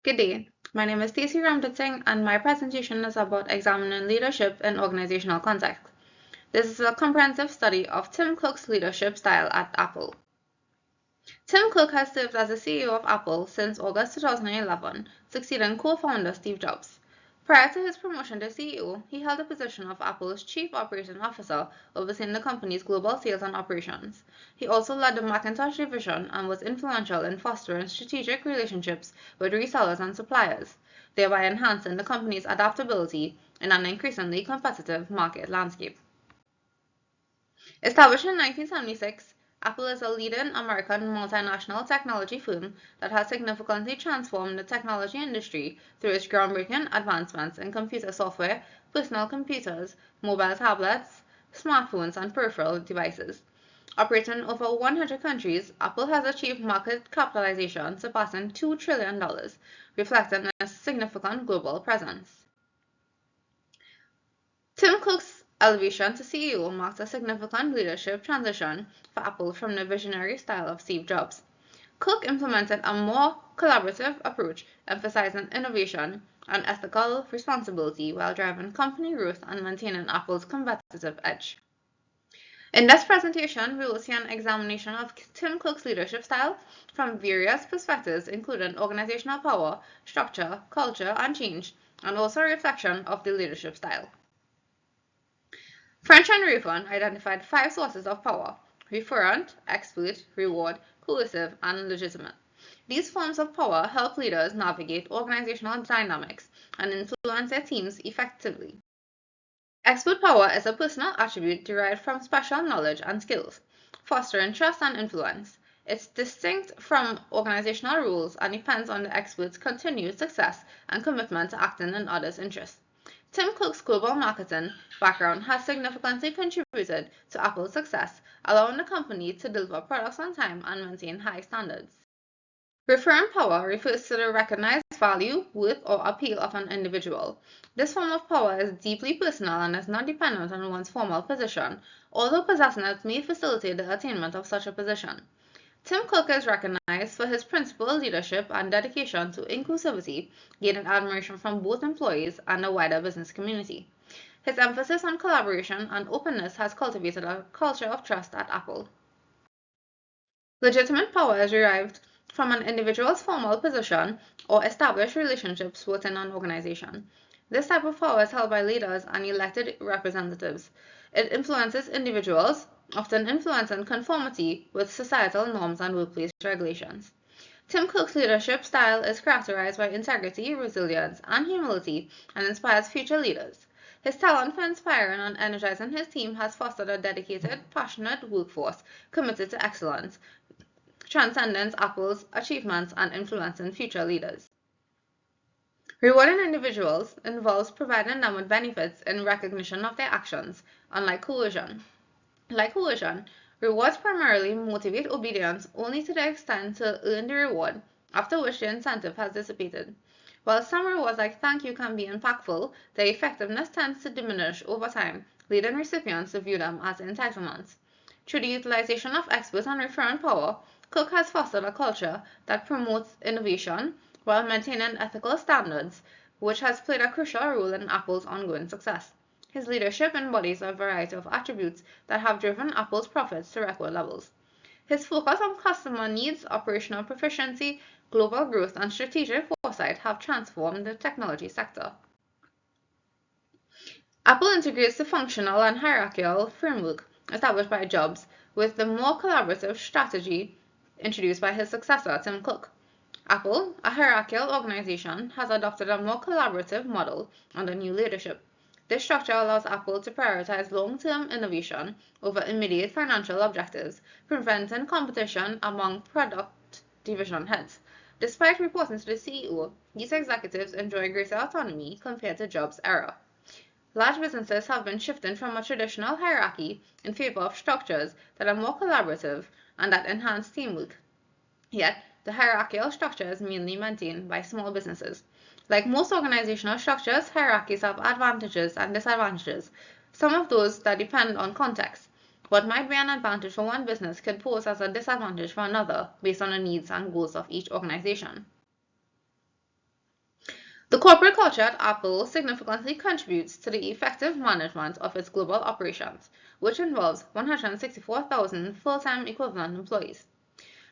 Good day. My name is Stacey Ramjit Singh, and my presentation is about examining leadership in organizational context. This is a comprehensive study of Tim Cook's leadership style at Apple. Tim Cook has served as the CEO of Apple since August 2011, succeeding co-founder Steve Jobs. Prior to his promotion to CEO, he held the position of Apple's Chief Operating Officer, overseeing the company's global sales and operations. He also led the Macintosh division and was influential in fostering strategic relationships with resellers and suppliers, thereby enhancing the company's adaptability in an increasingly competitive market landscape. Established in 1976, Apple is a leading American multinational technology firm that has significantly transformed the technology industry through its groundbreaking advancements in computer software, personal computers, mobile tablets, smartphones, and peripheral devices. Operating in over 100 countries, Apple has achieved market capitalization surpassing $2 trillion, reflecting a significant global presence. Tim Cook's elevation to CEO marks a significant leadership transition for Apple from the visionary style of Steve Jobs. Cook implemented a more collaborative approach, emphasizing innovation and ethical responsibility while driving company growth and maintaining Apple's competitive edge. In this presentation, we will see an examination of Tim Cook's leadership style from various perspectives, including organizational power, structure, culture, and change, and also a reflection of the leadership style. French and Raven identified 5 sources of power: referent, expert, reward, coercive, and legitimate. These forms of power help leaders navigate organizational dynamics and influence their teams effectively. Expert power is a personal attribute derived from special knowledge and skills, fostering trust and influence. It's distinct from organizational rules and depends on the expert's continued success and commitment to acting in others' interests. Tim Cook's global marketing background has significantly contributed to Apple's success, allowing the company to deliver products on time and maintain high standards. Referent power refers to the recognized value, worth, or appeal of an individual. This form of power is deeply personal and is not dependent on one's formal position, although possessing it may facilitate the attainment of such a position. Tim Cook is recognized for his principled leadership and dedication to inclusivity, gaining admiration from both employees and the wider business community. His emphasis on collaboration and openness has cultivated a culture of trust at Apple. Legitimate power is derived from an individual's formal position or established relationships within an organization. This type of power is held by leaders and elected representatives. It influences individuals, often influencing conformity with societal norms and workplace regulations. Tim Cook's leadership style is characterized by integrity, resilience, and humility, and inspires future leaders. His talent for inspiring and energizing his team has fostered a dedicated, passionate workforce committed to excellence, transcending Apple's achievements and influencing future leaders. Rewarding individuals involves providing them with benefits in recognition of their actions, unlike coercion. Like coercion, rewards primarily motivate obedience only to the extent to earn the reward, after which the incentive has dissipated. While some rewards like thank you can be impactful, their effectiveness tends to diminish over time, leading recipients to view them as entitlements. Through the utilization of expert and referent power, Cook has fostered a culture that promotes innovation while maintaining ethical standards, which has played a crucial role in Apple's ongoing success. His leadership embodies a variety of attributes that have driven Apple's profits to record levels. His focus on customer needs, operational proficiency, global growth, and strategic foresight have transformed the technology sector. Apple integrates the functional and hierarchical framework established by Jobs with the more collaborative strategy introduced by his successor, Tim Cook. Apple, a hierarchical organization, has adopted a more collaborative model under new leadership. This structure allows Apple to prioritize long-term innovation over immediate financial objectives, preventing competition among product division heads. Despite reporting to the CEO, these executives enjoy greater autonomy compared to Jobs' era. Large businesses have been shifting from a traditional hierarchy in favor of structures that are more collaborative and that enhance teamwork. Yet, the hierarchical structure is mainly maintained by small businesses. Like most organizational structures, hierarchies have advantages and disadvantages. Some of those that depend on context. What might be an advantage for one business could pose as a disadvantage for another based on the needs and goals of each organization. The corporate culture at Apple significantly contributes to the effective management of its global operations, which involves 164,000 full-time equivalent employees.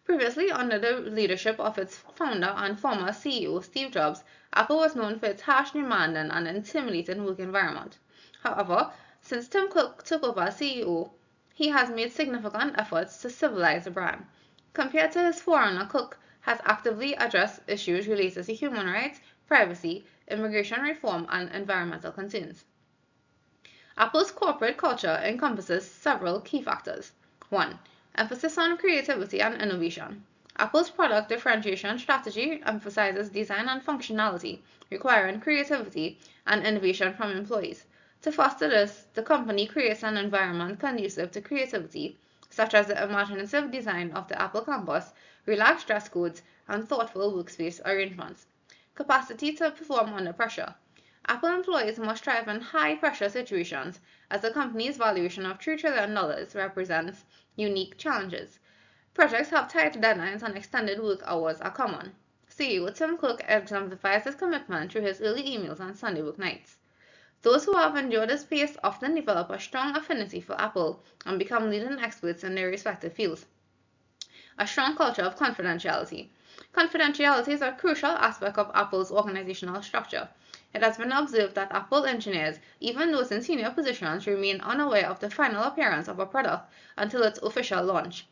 Previously, under the leadership of its founder and former CEO Steve Jobs, Apple was known for its harsh, demanding, and intimidating work environment. However, since Tim Cook took over as CEO, he has made significant efforts to civilize the brand. Compared to his forerunner, Cook has actively addressed issues related to human rights, privacy, immigration reform, and environmental concerns. Apple's corporate culture encompasses several key factors. 1. Emphasis on creativity and innovation. Apple's product differentiation strategy emphasizes design and functionality, requiring creativity and innovation from employees. To foster this, the company creates an environment conducive to creativity, such as the imaginative design of the Apple campus, relaxed dress codes, and thoughtful workspace arrangements. Capacity to perform under pressure. Apple employees must thrive in high-pressure situations, as the company's valuation of $3 trillion represents unique challenges. Projects have tight deadlines and extended work hours are common. CEO Tim Cook exemplifies this commitment through his early emails and Sunday work nights. Those who have endured this pace often develop a strong affinity for Apple and become leading experts in their respective fields. A strong culture of confidentiality. Confidentiality is a crucial aspect of Apple's organizational structure. It has been observed that Apple engineers, even those in senior positions, remain unaware of the final appearance of a product until its official launch.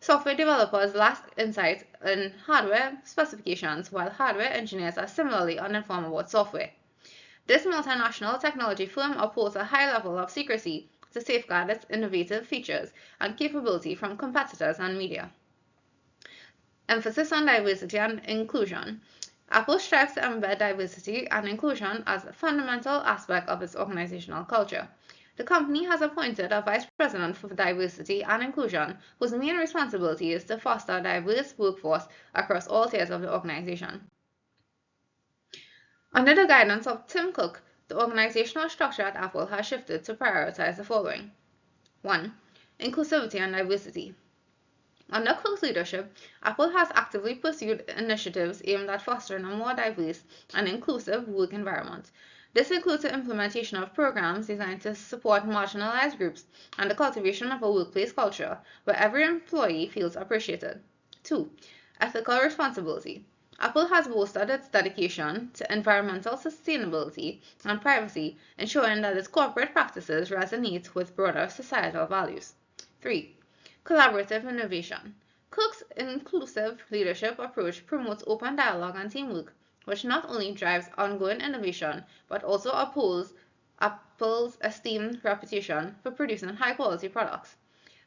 Software developers lack insight in hardware specifications, while hardware engineers are similarly uninformed about software. This multinational technology firm upholds a high level of secrecy to safeguard its innovative features and capability from competitors and media. Emphasis on diversity and inclusion. Apple strives to embed diversity and inclusion as a fundamental aspect of its organizational culture. The company has appointed a vice president for diversity and inclusion, whose main responsibility is to foster a diverse workforce across all tiers of the organization. Under the guidance of Tim Cook, the organizational structure at Apple has shifted to prioritize the following. 1. Inclusivity and diversity. Under Cook's leadership, Apple has actively pursued initiatives aimed at fostering a more diverse and inclusive work environment. This includes the implementation of programs designed to support marginalized groups and the cultivation of a workplace culture where every employee feels appreciated. 2. Ethical responsibility. Apple has boosted its dedication to environmental sustainability and privacy, ensuring that its corporate practices resonate with broader societal values. 3. Collaborative innovation. Cook's inclusive leadership approach promotes open dialogue and teamwork, which not only drives ongoing innovation but also upholds Apple's esteemed reputation for producing high-quality products.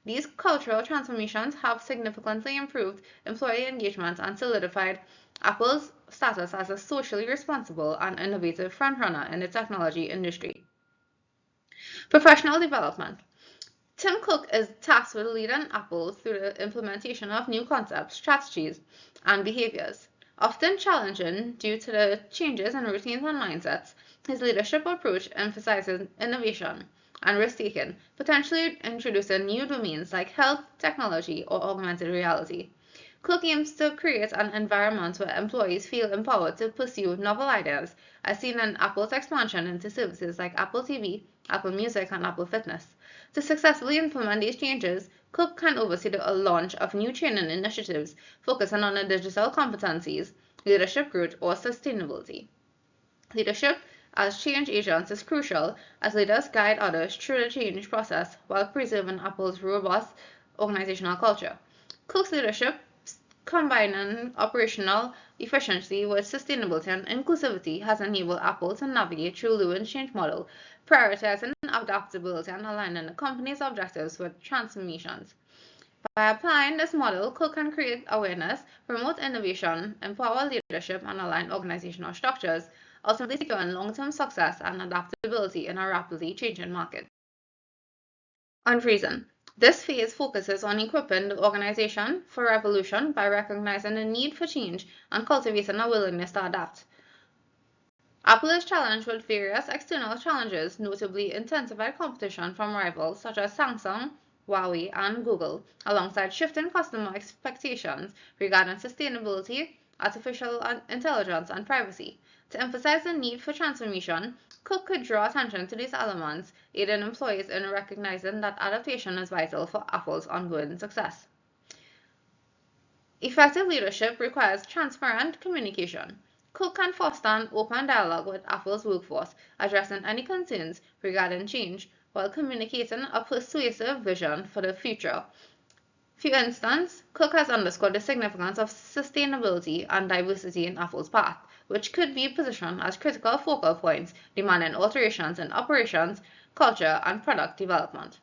These cultural transformations have significantly improved employee engagement and solidified Apple's status as a socially responsible and innovative frontrunner in the technology industry. Professional development. Tim Cook is tasked with leading Apple through the implementation of new concepts, strategies, and behaviors. Often challenging due to the changes in routines and mindsets, his leadership approach emphasizes innovation and risk-taking, potentially introducing new domains like health, technology, or augmented reality. Cook aims to create an environment where employees feel empowered to pursue novel ideas, as seen in Apple's expansion into services like Apple TV, Apple Music, and Apple Fitness. To successfully implement these changes, Cook can oversee the launch of new training initiatives focusing on digital competencies, leadership growth, or sustainability. Leadership as change agents is crucial as leaders guide others through the change process while preserving Apple's robust organizational culture. Cook's leadership, combining operational efficiency with sustainability and inclusivity, has enabled Apple to navigate through Lewin's change model, prioritizing adaptability and aligning the company's objectives with transformations. By applying this model, Cook can create awareness, promote innovation, empower leadership, and align organizational structures, ultimately securing long-term success and adaptability in a rapidly changing market. Unfreezing. This phase focuses on equipping the organization for revolution by recognizing the need for change and cultivating a willingness to adapt. Apple is challenged with various external challenges, notably intensified competition from rivals such as Samsung, Huawei, and Google, alongside shifting customer expectations regarding sustainability artificial intelligence, and privacy. To emphasize the need for transformation, Cook could draw attention to these elements, aiding employees in recognizing that adaptation is vital for Apple's ongoing success. Effective leadership requires transparent communication. Cook can foster an open dialogue with Apple's workforce, addressing any concerns regarding change while communicating a persuasive vision for the future. For instance, Cook has underscored the significance of sustainability and diversity in Apple's path, which could be positioned as critical focal points demanding alterations in operations, culture, and product development.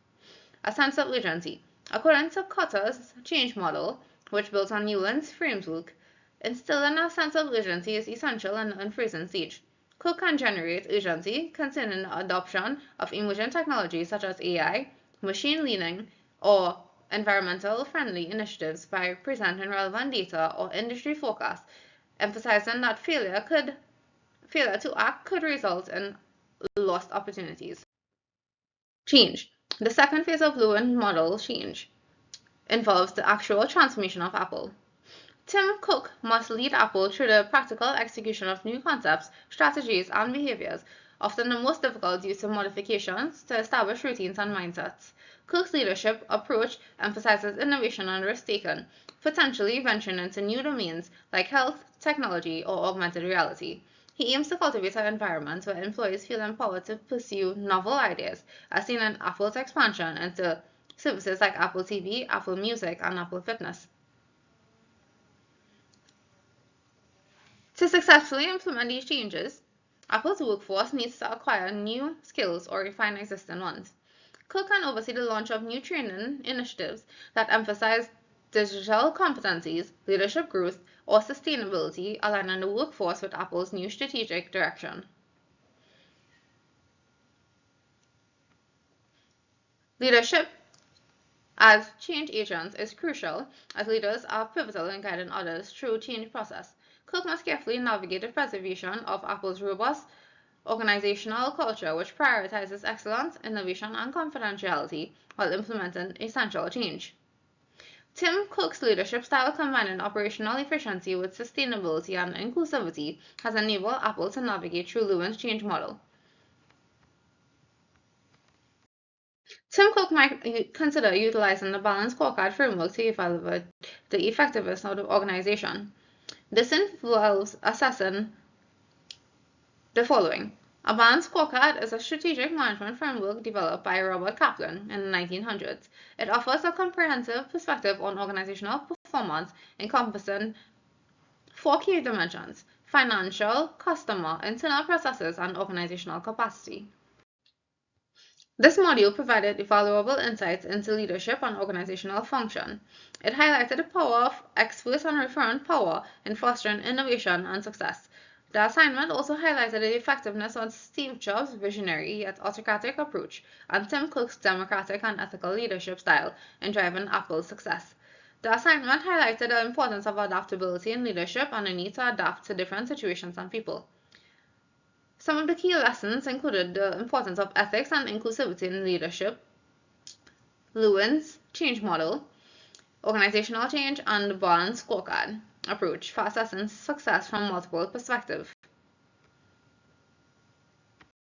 A sense of urgency. According to Kotter's change model, which builds on Newland's framework, instilling a sense of urgency is essential in the unfreezing stage. Cook can generate urgency concerning the adoption of emerging technologies such as AI, machine learning, or environmental friendly initiatives by presenting relevant data or industry forecasts, emphasizing that failure to act could result in lost opportunities. Change. The second phase of Lewin model change involves the actual transformation of Apple. Tim Cook must lead Apple through the practical execution of new concepts, strategies, and behaviors, often the most difficult due to modifications to establish routines and mindsets. Cook's leadership approach emphasizes innovation and risk-taking, potentially venturing into new domains like health, technology, or augmented reality. He aims to cultivate an environment where employees feel empowered to pursue novel ideas, as seen in Apple's expansion into services like Apple TV, Apple Music, and Apple Fitness. To successfully implement these changes, Apple's workforce needs to acquire new skills or refine existing ones. Cook can oversee the launch of new training initiatives that emphasize digital competencies, leadership growth, or sustainability, aligning the workforce with Apple's new strategic direction. Leadership as change agents is crucial, as leaders are pivotal in guiding others through the change process. Cook must carefully navigate the preservation of Apple's robust organizational culture, which prioritizes excellence, innovation, and confidentiality while implementing essential change. Tim Cook's leadership style, combining operational efficiency with sustainability and inclusivity, has enabled Apple to navigate through Lewin's change model. Tim Cook might consider utilizing the balanced scorecard framework to evaluate the effectiveness of the organization. This involves assessing the following. A balanced scorecard is a strategic management framework developed by Robert Kaplan in the 1900s. It offers a comprehensive perspective on organizational performance encompassing 4 key dimensions: financial, customer, internal processes, and organizational capacity. This module provided valuable insights into leadership and organizational function. It highlighted the power of experts and referent power in fostering innovation and success. The assignment also highlighted the effectiveness of Steve Jobs' visionary yet autocratic approach and Tim Cook's democratic and ethical leadership style in driving Apple's success. The assignment highlighted the importance of adaptability in leadership and the need to adapt to different situations and people. Some of the key lessons included the importance of ethics and inclusivity in leadership, Lewin's change model, organizational change, and the balanced scorecard approach for assessing success from multiple perspectives.